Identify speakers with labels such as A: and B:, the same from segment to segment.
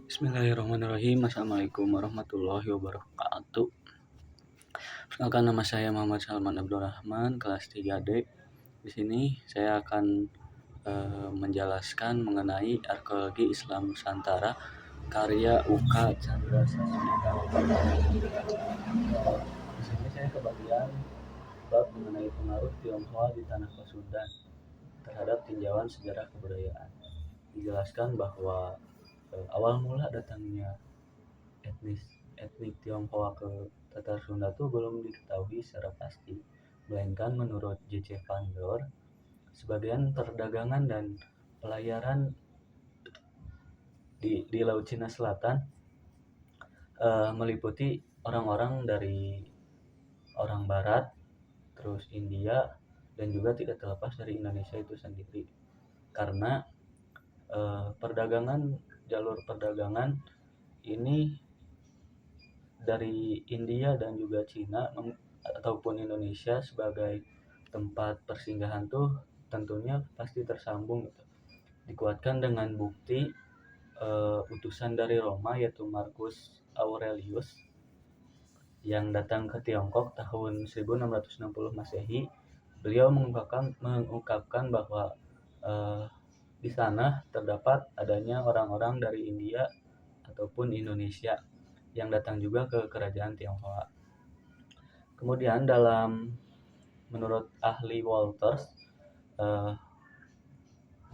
A: Bismillahirrahmanirrahim. Assalamualaikum warahmatullahi wabarakatuh. Perkenalkan, nama saya Muhammad Salman Abdurrahman, kelas 3D. Di sini saya akan menjelaskan mengenai arkeologi Islam Nusantara karya UK Chandra Sasmita. Di sini saya kebagian bab mengenai pengaruh Tionghoa di tanah Pasundan terhadap tinjauan sejarah kebudayaan. Dijelaskan bahwa awal mula datangnya etnik Tionghoa ke Tatar Sunda itu belum diketahui secara pasti, melainkan menurut J.C. Van Door, sebagian perdagangan dan pelayaran di Laut Cina Selatan meliputi orang-orang dari orang Barat, terus India, dan juga tidak terlepas dari Indonesia itu sendiri. Karena jalur perdagangan ini dari India dan juga Cina ataupun Indonesia sebagai tempat persinggahan tuh tentunya pasti tersambung gitu. Dikuatkan dengan bukti utusan dari Roma yaitu Marcus Aurelius yang datang ke Tiongkok tahun 1660 Masehi. Beliau mengungkapkan bahwa di sana terdapat adanya orang-orang dari India ataupun Indonesia yang datang juga ke kerajaan Tionghoa. Kemudian menurut ahli Walters,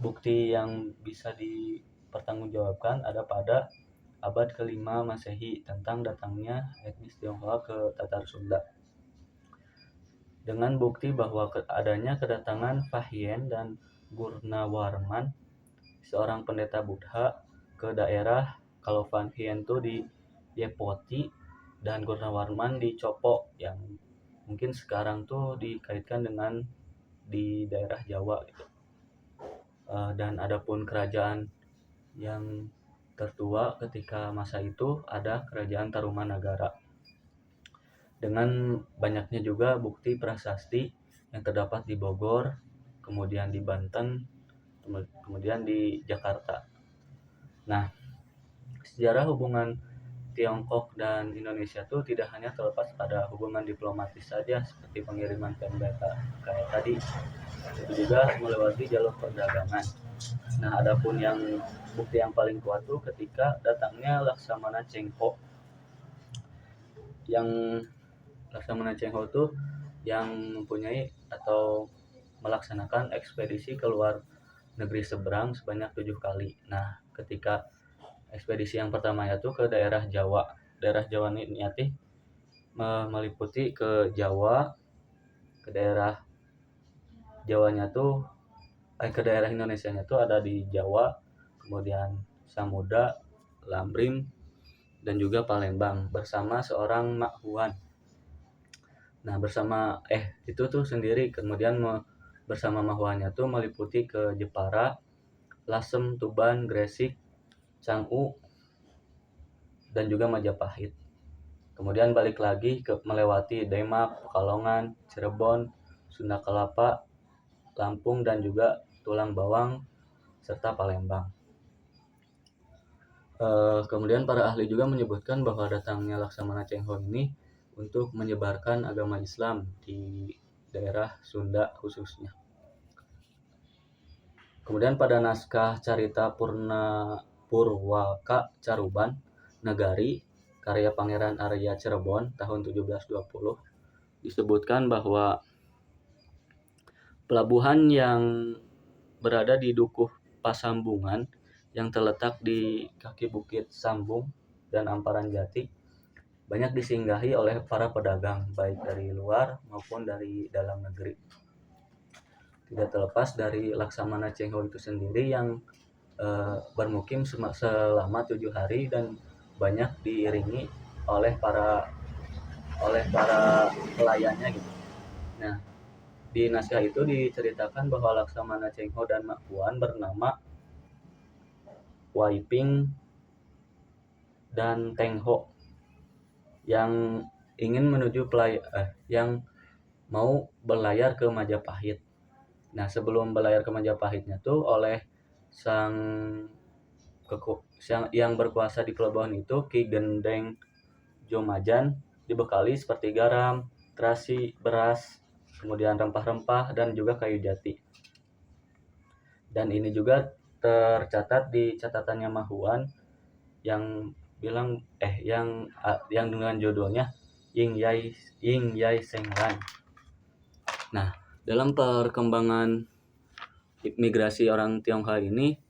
A: bukti yang bisa dipertanggungjawabkan ada pada abad ke-5 Masehi tentang datangnya etnis Tionghoa ke Tatar Sunda. Dengan bukti bahwa adanya kedatangan Fahien dan Gurnawarman, seorang pendeta Buddha, ke daerah kalau Fahien itu di Yepoti dan Gurnawarman di Copo yang mungkin sekarang tuh dikaitkan dengan di daerah Jawa gitu. Dan adapun kerajaan yang tertua ketika masa itu ada kerajaan Tarumanagara. Dengan banyaknya juga bukti prasasti yang terdapat di Bogor, kemudian di Banten, kemudian di Jakarta. Nah, sejarah hubungan Tiongkok dan Indonesia itu tidak hanya terlepas pada hubungan diplomatis saja seperti pengiriman pendeta kayak tadi, itu juga melewati jalur perdagangan. Nah, adapun yang bukti yang paling kuat tuh ketika datangnya Laksamana Cheng Ho. Yang Laksamana Cheng Ho tuh yang mempunyai atau melaksanakan ekspedisi keluar negeri seberang sebanyak 7 kali. Nah, ketika ekspedisi yang pertama yaitu ke daerah Jawa. Daerah Jawa ini meliputi ke Jawa, ke daerah Jawanya tuh ke daerah Indonesianya tuh ada di Jawa, kemudian Samudra, Lambrim, dan juga Palembang bersama seorang Mak Huan. Nah, itu tuh sendiri, kemudian bersama Mak Huannya tuh meliputi ke Jepara, Lasem, Tuban, Gresik, Canggu, dan juga Majapahit. Kemudian balik lagi melewati Demak, Pekalongan, Cirebon, Sunda Kelapa, Lampung, dan juga Tulang Bawang serta Palembang. Kemudian para ahli juga menyebutkan bahwa datangnya Laksamana Cheng Ho ini untuk menyebarkan agama Islam di daerah Sunda khususnya. Kemudian pada naskah Carita Purwaka Caruban Negari karya Pangeran Arya Cirebon tahun 1720 disebutkan bahwa pelabuhan yang berada di Dukuh Pasambungan yang terletak di kaki Bukit Sambung dan Amparan Jati banyak disinggahi oleh para pedagang baik dari luar maupun dari dalam negeri. Tidak terlepas dari Laksamana Cheng Ho itu sendiri yang bermukim selama 7 hari dan banyak diiringi oleh para pelayannya gitu. Nah, di naskah itu diceritakan bahwa Laksamana Cheng Ho dan Mak Huan bernama Wai Ping dan Teng Ho yang ingin yang mau berlayar ke Majapahit. Nah, sebelum berlayar ke Majapahitnya tuh oleh yang berkuasa di pelabuhan itu Ki Gendeng Jomajan dibekali seperti garam, terasi, beras, kemudian rempah-rempah dan juga kayu jati. Dan ini juga tercatat di catatannya Mahuan yang bilang yang dengan judulnya Ying Yai Senglan. Nah, dalam perkembangan migrasi orang Tionghoa ini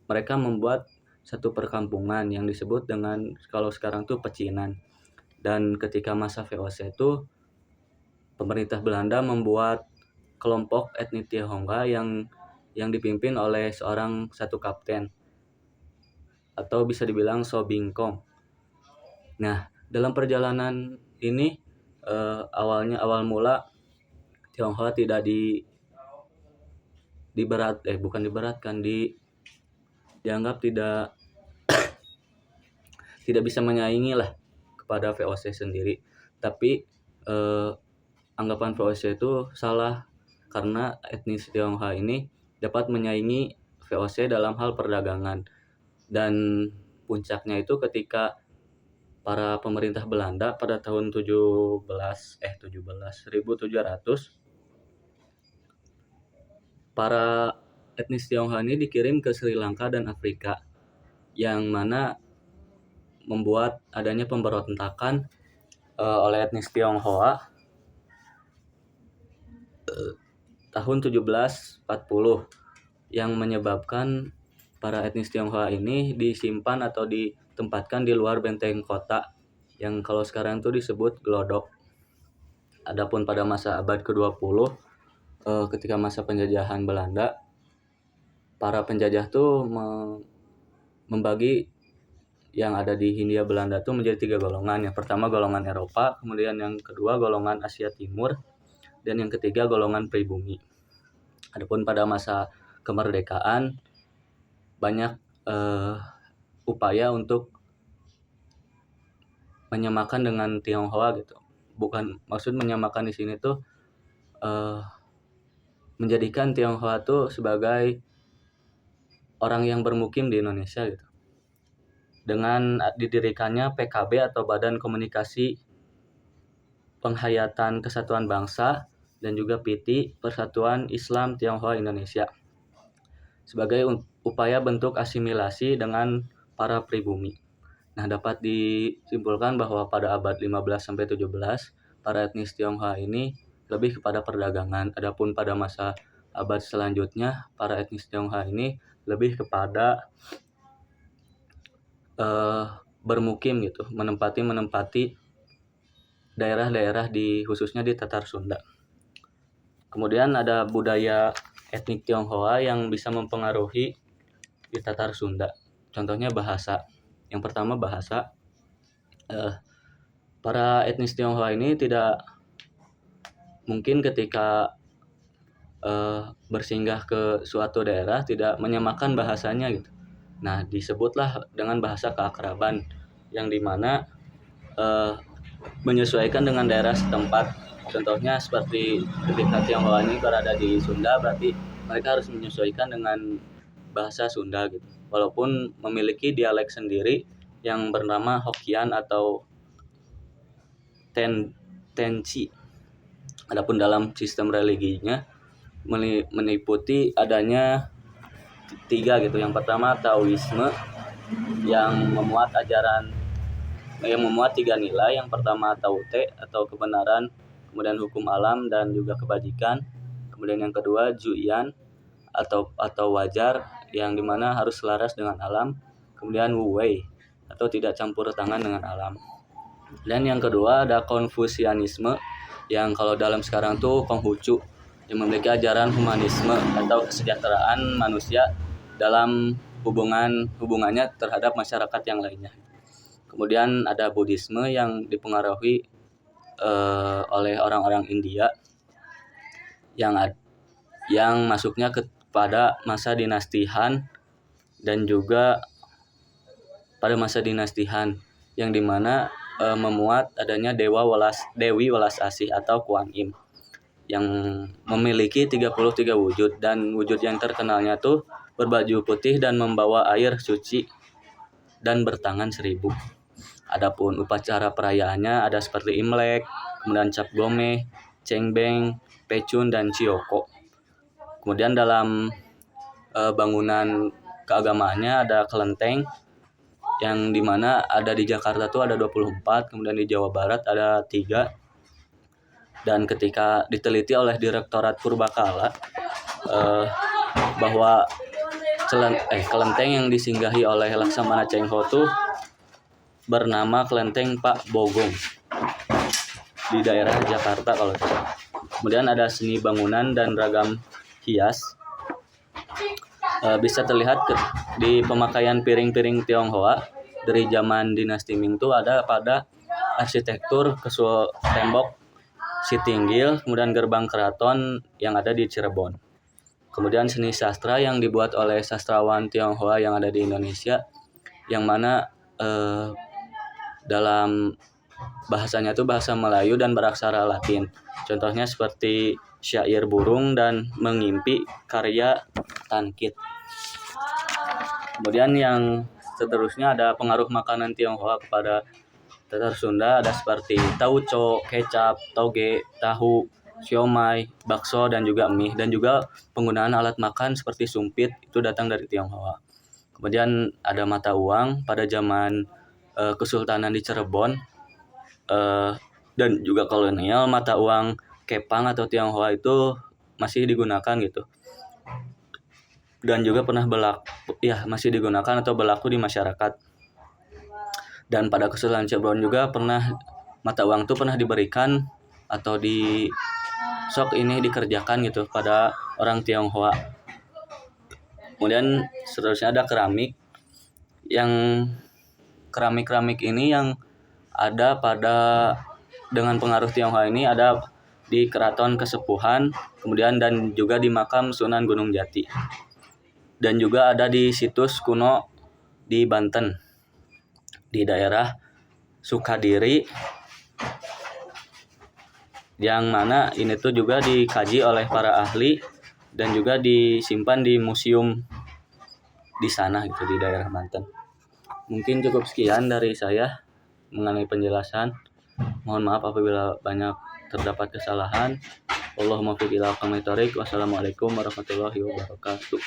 A: mereka membuat satu perkampungan yang disebut dengan kalau sekarang tuh pecinan. Dan ketika masa VOC itu pemerintah Belanda membuat kelompok etnis Tionghoa yang dipimpin oleh satu kapten atau bisa dibilang Sobingkong. Nah, dalam perjalanan ini awal mula Tionghoa tidak dianggap tidak bisa menyaingi lah kepada VOC sendiri. Tapi anggapan VOC itu salah karena etnis Tionghoa ini dapat menyaingi VOC dalam hal perdagangan. Dan puncaknya itu ketika para pemerintah Belanda pada tahun 1700 para etnis Tionghoa ini dikirim ke Sri Lanka dan Afrika, yang mana membuat adanya pemberontakan oleh etnis Tionghoa tahun 1740 yang menyebabkan para etnis Tionghoa ini disimpan atau ditempatkan di luar benteng kota yang kalau sekarang itu disebut Glodok. Adapun pada masa abad ke-20 ketika masa penjajahan Belanda, para penjajah tuh membagi yang ada di Hindia Belanda tuh menjadi 3 golongan. Yang pertama golongan Eropa, kemudian yang kedua golongan Asia Timur, dan yang ketiga golongan pribumi. Adapun pada masa kemerdekaan banyak upaya untuk menyamakan dengan Tionghoa gitu. Bukan maksud menyamakan di sini tuh menjadikan Tionghoa tuh sebagai orang yang bermukim di Indonesia gitu. Dengan didirikannya PKB atau Badan Komunikasi Penghayatan Kesatuan Bangsa dan juga PITI Persatuan Islam Tionghoa Indonesia sebagai upaya bentuk asimilasi dengan para pribumi. Nah, dapat disimpulkan bahwa pada abad 15-17 para etnis Tionghoa ini lebih kepada perdagangan. Adapun pada masa abad selanjutnya para etnis Tionghoa ini lebih kepada bermukim gitu, menempati daerah-daerah khususnya di Tatar Sunda. Kemudian ada budaya etnik Tionghoa yang bisa mempengaruhi di Tatar Sunda. Contohnya bahasa. Yang pertama bahasa. Para etnis Tionghoa ini tidak mungkin ketika bersinggah ke suatu daerah tidak menyamakan bahasanya gitu. Nah, disebutlah dengan bahasa keakraban yang dimana menyesuaikan dengan daerah setempat. Contohnya seperti ketika Tionghoa ini berada di Sunda, berarti mereka harus menyesuaikan dengan bahasa Sunda gitu. Walaupun memiliki dialek sendiri yang bernama Hokkien atau Tenci. Adapun dalam sistem religinya meliputi adanya 3 gitu. Yang pertama Taoisme yang memuat 3 nilai. Yang pertama Taute atau kebenaran, kemudian hukum alam dan juga kebajikan. Kemudian yang kedua Juyan atau wajar yang dimana harus selaras dengan alam. Kemudian Wu Wei atau tidak campur tangan dengan alam. Dan yang kedua ada Konfusianisme yang kalau dalam sekarang tuh Konghucu yang memiliki ajaran humanisme atau kesejahteraan manusia dalam hubungannya terhadap masyarakat yang lainnya. Kemudian ada Buddhisme yang dipengaruhi oleh orang-orang India yang masuknya kepada masa dinasti Han dan juga pada masa dinasti Han yang dimana memuat adanya Dewi Welas Asih atau Kuan Im yang memiliki 33 wujud, dan wujud yang terkenalnya tuh berbaju putih dan membawa air suci dan bertangan 1000. Adapun upacara perayaannya ada seperti Imlek, kemudian Cap Gomeh, Cengbeng, Pecun, dan Cioko. Kemudian dalam bangunan keagamaannya ada kelenteng, yang dimana ada di Jakarta tuh ada 24, kemudian di Jawa Barat ada 3. Dan ketika diteliti oleh Direktorat Purbakala bahwa kelenteng yang disinggahi oleh Laksamana Cheng Ho tuh bernama Kelenteng Pak Bogong di daerah Jakarta kalau tidak. Kemudian ada seni bangunan dan ragam hias. Bisa terlihat di pemakaian piring-piring Tionghoa dari zaman dinasti Ming itu ada pada arsitektur kesul tembok Sitinggil, kemudian gerbang keraton yang ada di Cirebon. Kemudian seni sastra yang dibuat oleh sastrawan Tionghoa yang ada di Indonesia, yang mana dalam bahasanya itu bahasa Melayu dan beraksara Latin. Contohnya seperti syair burung dan mengimpi karya Tankit. Kemudian yang seterusnya ada pengaruh makanan Tionghoa kepada Tatar Sunda, ada seperti tauco, kecap, toge, tahu, siomay, bakso, dan juga mie. Dan juga penggunaan alat makan seperti sumpit itu datang dari Tionghoa. Kemudian ada mata uang pada zaman Kesultanan di Cirebon dan juga kolonial. Mata uang kepang atau Tionghoa itu masih digunakan gitu. Dan juga masih digunakan atau berlaku di masyarakat. Dan pada Kesultanan Cirebon juga mata uang itu pernah diberikan atau dikerjakan gitu pada orang Tionghoa. Kemudian seterusnya ada keramik. Yang keramik ini yang ada dengan pengaruh Tionghoa ini ada di Keraton Kesepuhan, kemudian dan juga di makam Sunan Gunung Jati. Dan juga ada di situs kuno di Banten, di daerah Sukadiri, yang mana ini tuh juga dikaji oleh para ahli dan juga disimpan di museum di sana gitu di daerah Banten. Mungkin cukup sekian dari saya mengenai penjelasan. Mohon maaf apabila banyak terdapat kesalahan. Allahumma fiqh ila aqwamit thoriq. Wassalamualaikum warahmatullahi wabarakatuh.